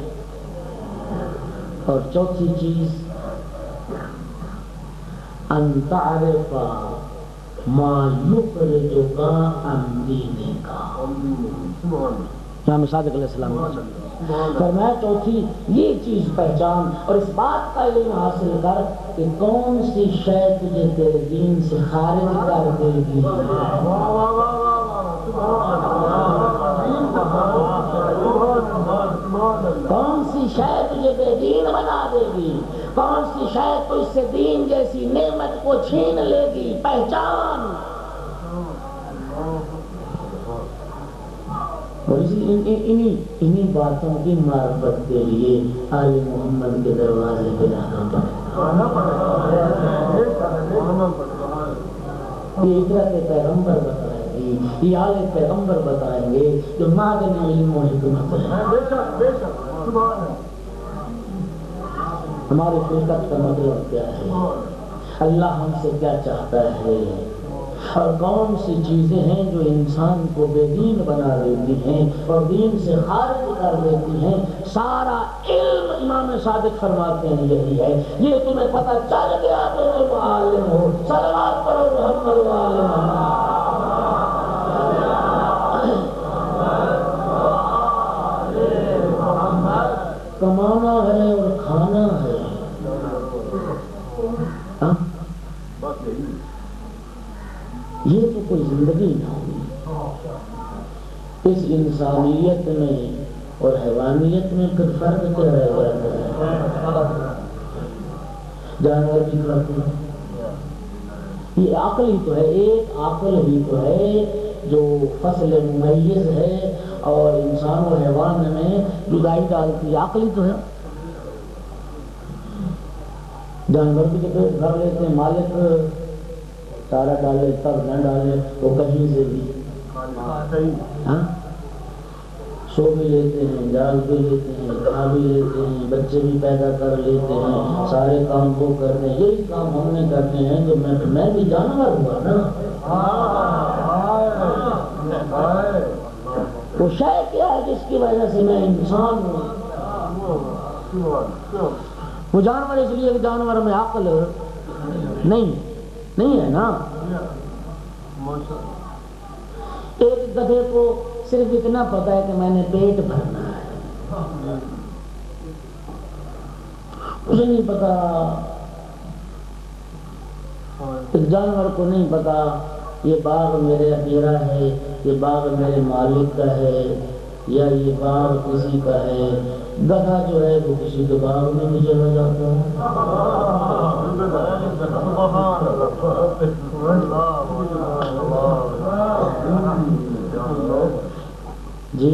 اور چوتھی چیز, ان تعرف ما یخرجک عن دینک، امام صادق علیہ السلام فرمایا چوتھی یہ چیز پہچان اور اس بات کا علم حاصل کر کہ کون سی شے تجھے تیرے دین سے خارج کر دے گی، کون سی شے تجھے بے دین بنا دے گی، کون سی شے تو اس سے دین جیسی نعمت کو چھین لے گی، پہچان۔ اور انہی باتوں کی معرفت کے لیے آل محمد کے دروازے پہ جانا پڑے گا۔ یہ عبرت پیغمبر بتائیں گے، یہ آل پیغمبر بتائیں گے جو معدن علم و حکمت ہے۔ ہماری فرقت کا مطلب کیا ہے، اللہ ہم سے کیا چاہتا ہے، اور کون سی چیزیں ہیں جو انسان کو بے دین بنا دیتی ہیں اور دین سے خارج کر دیتی ہیں، سارا علم امام صادق فرماتے ہیں یہی ہے۔ یہ تمہیں پتہ چل گیا تو تم عالم ہو، صلوات پڑھو محمد و آل محمد۔ کمانا ہے اور کھانا ہے، یہ تو کوئی زندگی نہ ہوئی۔ اس انسانیت میں اور حیوانیت میں پھر فرق کیا رہ جاتا ہے؟ جانور بھی کرتے ہیں، یہ عقل ہی تو ہے، ایک عقل ہی تو ہے جو فصل ممیز ہے اور انسان و حیوان میں جدائی ڈالتی ہے، عقل ہی تو ہے۔ جانور بھی جو پیٹ بھر لیتے ہیں، مالک چارہ ڈالے تب نہ ڈالے وہ کہیں سے بھی سو بھی لیتے ہیں، جال بھی لیتے ہیں، کھا بھی لیتے ہیں، بچے بھی پیدا کر لیتے ہیں، سارے کام وہ کرتے ہیں، یہی کام ہم نے کرتے ہیں تو میں بھی جانور ہوا نا۔ وہ شے کیا ہے جس کی وجہ سے میں انسان ہوں؟ وہ جانور اس لیے کہ جانور میں عقل نہیں ہے نا۔ ایک گدھے کو صرف اتنا پتا ہے کہ میں نے پیٹ بھرنا ہے، اسے نہیں پتا، ایک جانور کو نہیں پتا یہ باغ میرے میرا ہے، یہ باغ میرے مالک کا ہے یا یہ باغ کسی کا ہے۔ گدھا جو ہے وہ کسی کے باغ میں بھی چلا جاتا ہے۔ جی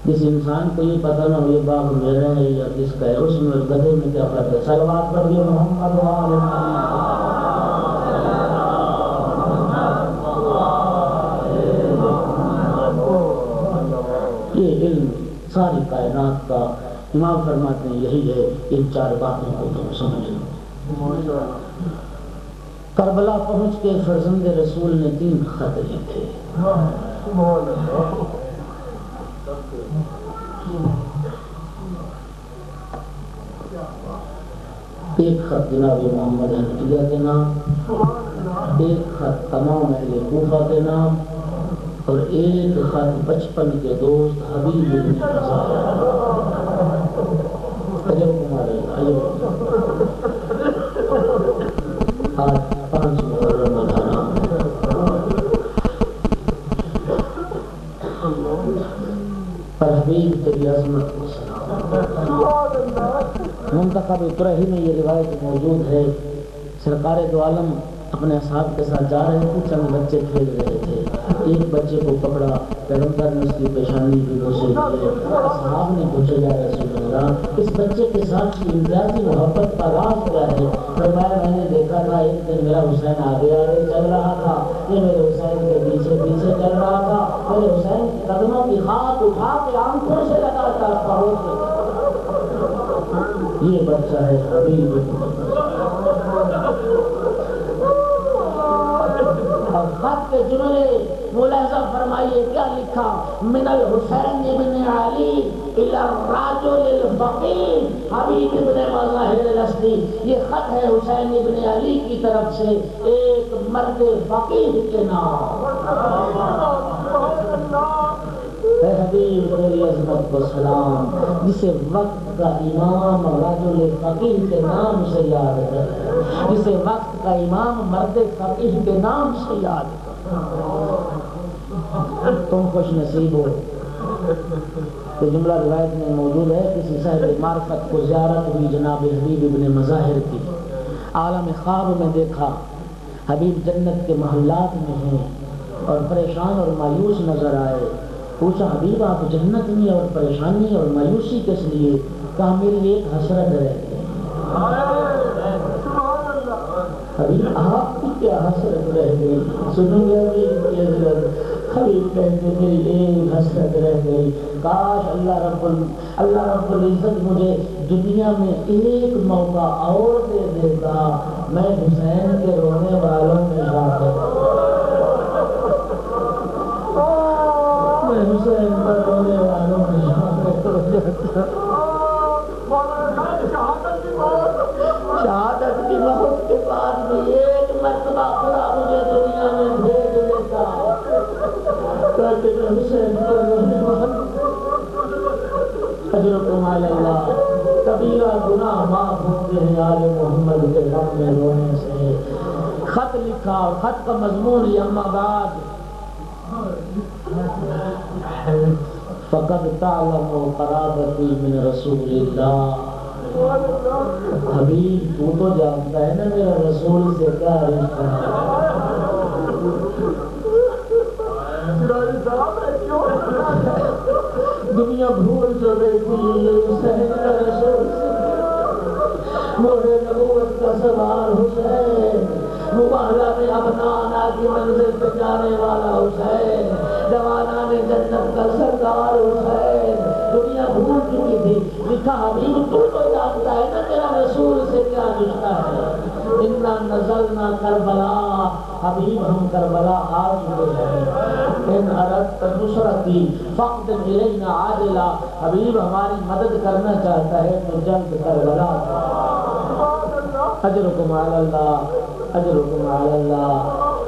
جس انسان کو یہ پتہ نہ ہو یہ باغ میرا ہے یا کس کا ہے، اس میں گدھے میں کیا فرق ہے؟ صلوات پڑھیے محمد و آل محمد۔ یہ علم ساری کائنات کا، امام فرماتے ہیں یہی ہے، ان چار باتوں کو تم سمجھ لو۔ کربلا پہنچ کے فرزند رسول نے 3 خط لکھے۔ ایک خط جناب محمد حنفیہ کے نام، ایک خط تمام اہل کوفہ کے نام، اور ایک خط بچپن کے دوست حبیب بن اجب کمار آج 5 محرم الحرام پر حبیب تیری عظمت کو سلام۔ منتخب ابراہیم میں یہ روایت موجود ہے، سرکار دو عالم اپنے اصحاب کے ساتھ جا رہے تھے، چند بچے کھیل رہے تھے، ایک بچے کو پکڑا، پیغمبر نے اس کی پیشانی بھی بوسے دیے۔ اصحاب نے پوچھا یا رسول اللہ اس بچے کے ساتھ کی امتیازی محبت کا راز کیا ہے؟ فرمایا میں نے دیکھا تھا ایک دن میرا حسین آگے آگے چل رہا تھا، یہ میرے حسین کے پیچھے پیچھے چل رہا تھا، میرے حسین کے قدموں کی خاک اٹھا کے آنکھوں سے لگاتا تھا۔ یہ بچہ ہے حبیب۔ اور خط کے جملے ملاحظہ فرمائیے کیا لکھا؟ من الحسین ابن علی الى الرجل الفقیر حبیب ابن مظاہر الاسدی، یہ خط ہے حسین ابن علی کی طرف سے ایک مرد فقیر کے نام۔ اے حبیب تیری عظمت کو سلام، جسے وقت کا امام رجل فقیر کے نام سے یاد ہے، جسے وقت کا امام مرد فقیر کے نام سے یاد ہے۔ تم خوش نصیب ہو۔ تو جملہ روایت میں موجود ہے، کسی صاحب معرفت کو زیارت ہوئی جناب حبیب ابن مظاہر کی، عالم خواب میں دیکھا حبیب جنت کے محلات میں ہیں اور پریشان اور مایوس نظر آئے۔ پوچھا حبیب آپ جنت میں اور پریشانی اور مایوسی کس لیے؟ کہا میری ایک حسرت رہ گئی۔ حبیب آپ کی کیا حسرت رہ گئی؟ سنوں گے حبیب کی حسرت؟ حبیب کہتے میری ایک حسرت رہ گئی، کاش اللہ رب العزت مجھے دنیا میں ایک موقع اور دے دیتا، میں حسین کے رونے والوں میں شامل، میں حسین پر رونے والوں میں شامل ہو جاتا۔ شہادت کی موت کے بعد بھی ایک مرتبہ خدا مجھے دنیا میں بھیج دیتا تاکہ میں حسین پر رونے والوں۔ اجرکم علی اللہ، کبیرہ گناہ معاف ہوتے ہیں آل محمد کے غم میں رونے سے۔ خط لکھا اور خط کا مضمون یہ اما بعد فقد تعلم قرابتی من رسول اللہ۔ حبیب تو تو جانتا ہے نا میرا رسول سے کیا رشتہ ہے۔ دنیا بھول جو گئی تھی حسین کا رسول سے، موڑے نبوت کا سوار حسین، مباہلہ میں ابنانا کی منزل پہ جانے والا حسین، جوانان جنت کا سردار حسین، دنیا بھول چکی تھی۔ لکھا حبیب تو جانتا ہے نا تیرا رسول سے کیا رشتہ ہے۔ انا نزلنا کربلا، حبیب ہم کربلا آ چکے ہیں۔ ان اردت نصرتی فقدم الینا عاجلا، حبیب ہماری مدد کرنا چاہتا ہے تو جلد کربلا۔ اجرکم علی اللہ، اجرکم علی اللہ۔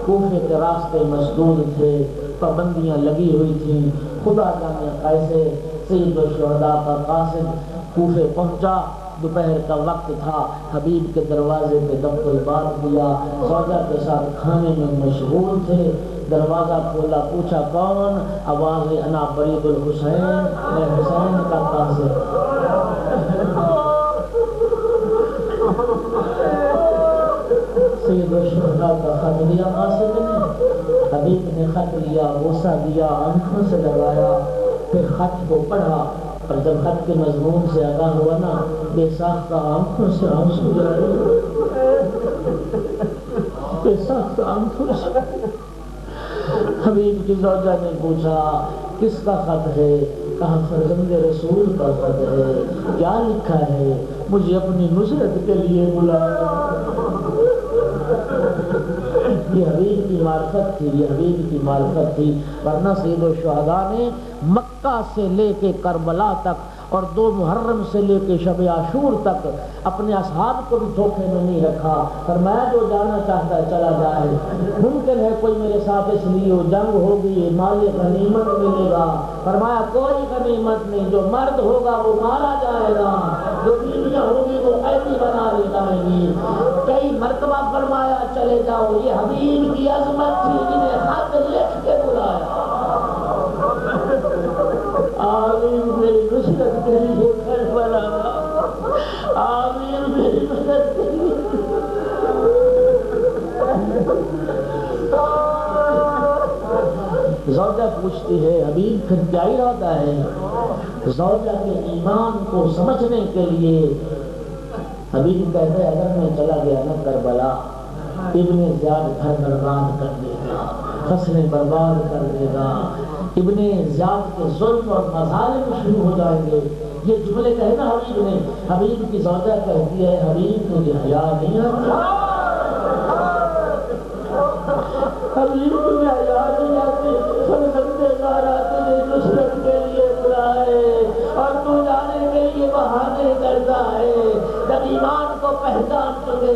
کوفے کے راستے مسدود تھے، پابندیاں لگی ہوئی تھیں، خدا جانے کیسے سید الشہداء کا قاصد کوفے پہنچا، دوپہر کا وقت تھا، حبیب کے دروازے پہ دفتر بات دیا، زوجہ کے ساتھ کھانے میں مشغول تھے، دروازہ کھولا، پوچھا کون؟ آواز انا برید الحسین، میں حسین کا قاصد۔ سید الشہداء کا خط لیا قاصد نے، حبیب نے خط لیا، غصہ دیا، آنکھوں سے لگایا، پھر خط کو پڑھا، اور جب خط کے مضمون سے آگاہ ہوا نا، بے ساختہ آنکھوں سے آنسو جاری، بے ساختہ آنکھوں سے۔ حبیب کی زوجہ نے پوچھا کس کا خط ہے؟ کہا فرزند رسول کا خط ہے۔ کیا لکھا ہے؟ مجھے اپنی نصرت کے لیے بلایا۔ یہ حبیب کی معرفت تھی، یہ حبیب کی معرفت تھی، ورنہ سید الشہداء نے مکہ سے لے کے کربلا تک اور 2 محرم سے لے کے شب عاشور تک اپنے اصحاب کو بھی دھوکے میں نہیں رکھا، فرمایا جو جانا چاہتا ہے چلا جائے، ممکن ہے کوئی میرے ساتھ اس لیے جنگ ہوگی، مال غنیمت ملے گا، فرمایا کوئی غنیمت نہیں، جو مرد ہوگا وہ مارا جائے گا، جو بیویاں ہوگی وہ قیدی بنا لی جائیں گی۔ کئی مرتبہ فرمایا چلے جاؤ، یہ حبیب کی عظمت تھی جنہیں خط لکھ کے بلایا۔ آمین میری نصرت کے لیے کربلا، آمین میری مدد کے لیے۔ زوجہ پوچھتی ہے حبیب پھر کیا ارادہ ہے؟ زوجہ کے ایمان کو سمجھنے کے لیے حبیب کہتے ہیں اگر میں چلا گیا نا کربلا، ابن زیاد گھر برباد کر دے گا، فصلیں برباد کر دے گا، ابن زیاد کے ظلم اور مظالم شروع ہو جائیں گے۔ یہ جملے کہے نا حبیب نے، حبیب کی زوجہ کہتی ہے حبیب تجھے حیا نہیں آتا؟ حبیب تجھے حیا نہیں آتی؟ فرزند زہرا تجھے نصرت کے لیے بلائے اور بہانے کرتا ہے، جب ایمان کو پہچان چکے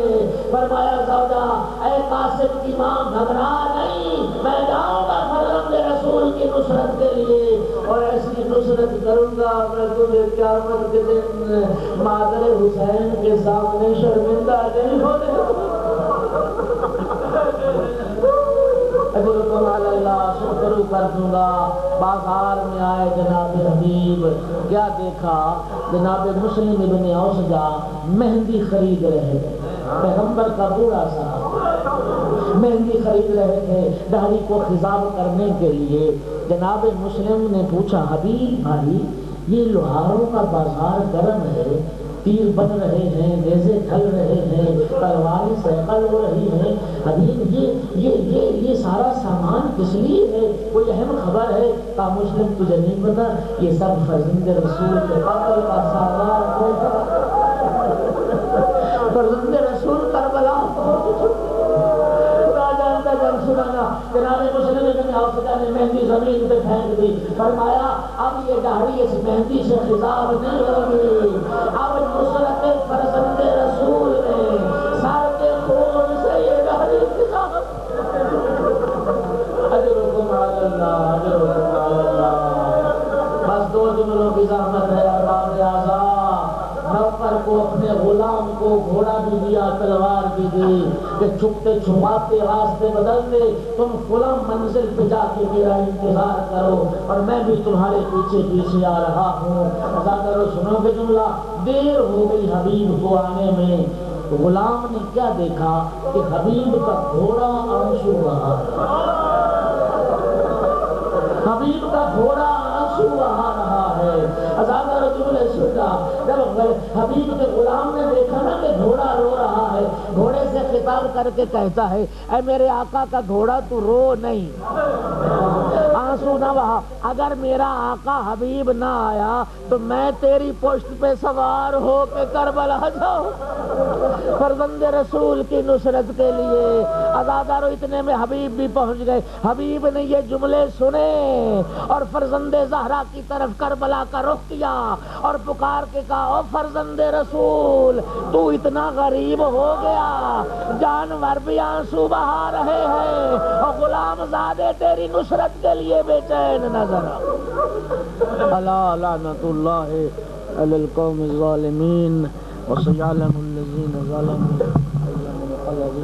فرمایا سودا اے قاسم کی ماں گھبرا نہیں، میں جاؤں گا فرزند رسول کی نصرت کے لیے اور ایسی نصرت کروں گا میں تجھے قیامت کے دن مادر حسین کے سامنے شرمندہ نہیں ہونے اجرکم علی اللہ شکر کر دوں گا۔ بازار میں آئے جناب حبیب، کیا دیکھا؟ جناب مسلم ابن اوسجا مہندی خرید رہے تھے، پیغمبر کا بوڑھا صاحب مہندی خرید رہے تھے داڑھی کو خضاب کرنے کے لیے۔ جناب مسلم نے پوچھا حبیب بھائی یہ لوہاروں کا بازار گرم ہے، تیر بن رہے ہیں، نیزے ڈھل رہے ہیں، تلواریں سیکل ہو رہی ہیں، حبیب یہ سارا سامان کس لیے ہے؟ کوئی اہم خبر ہے؟ تا مسلم تجھے نہیں پتا یہ سب فرزند رسول کے قتل کا سامان ہے، فرزند رسول کربلا جب سنانا جناب مسلم ابن اوسجا نے مہندی زمین پہ پھینک دی، فرمایا اب یہ داڑھی اس مہندی سے خضاب نہیں ہوگی، اب نصرت فرزند رسول نے سر کے خون سے یہ داڑھی خضاب۔ اجرکم علی اللہ، اجرکم علی اللہ۔ بس دو جملوں کی زحمت ہے ارباب اعضاء، نوکر کو اپنے غلام کو گھوڑا بھی دیا، تلوار بھی دی کہ چھپتے چھپاتے راستے بدلتے تم فلاں منزل پہ جا کے میرا انتظار کرو اور میں بھی تمہارے پیچھے پیچھے آ رہا ہوں۔ ذرا سنو گے جملہ، دیر ہو گئی حبیب کو آنے میں، غلام نے کیا دیکھا کہ حبیب کا گھوڑا آنسو بہا، حبیب کا گھوڑا آنسو بہا رہا ہے۔ جب حبیب کے غلام نے دیکھا نا کہ گھوڑا رو رہا ہے، گھوڑے سے خطاب کر کے کہتا ہے اے میرے آقا کا گھوڑا تو رو نہیں، آنسو نہ بہا، اگر میرا آقا حبیب نہ آیا تو میں تیری پشت پہ سوار ہو کے کربلا جاؤں فرزند رسول کی نصرت کے لیے۔ عزادارو اتنے میں حبیب بھی پہنچ گئے، حبیب نے یہ جملے سنے اور فرزند زہرا کی طرف کربلا کا رخ کیا اور پکار کے کہا او فرزند رسول تو اتنا غریب ہو گیا، جانور بھی آنسو بہا رہے ہیں اور غلام زادے تیری نصرت کے لیے بے چین نظر آؤ۔ الا لعنت اللہ علی القوم الظالمین وسيعلم الذين ظلموا أي منقلب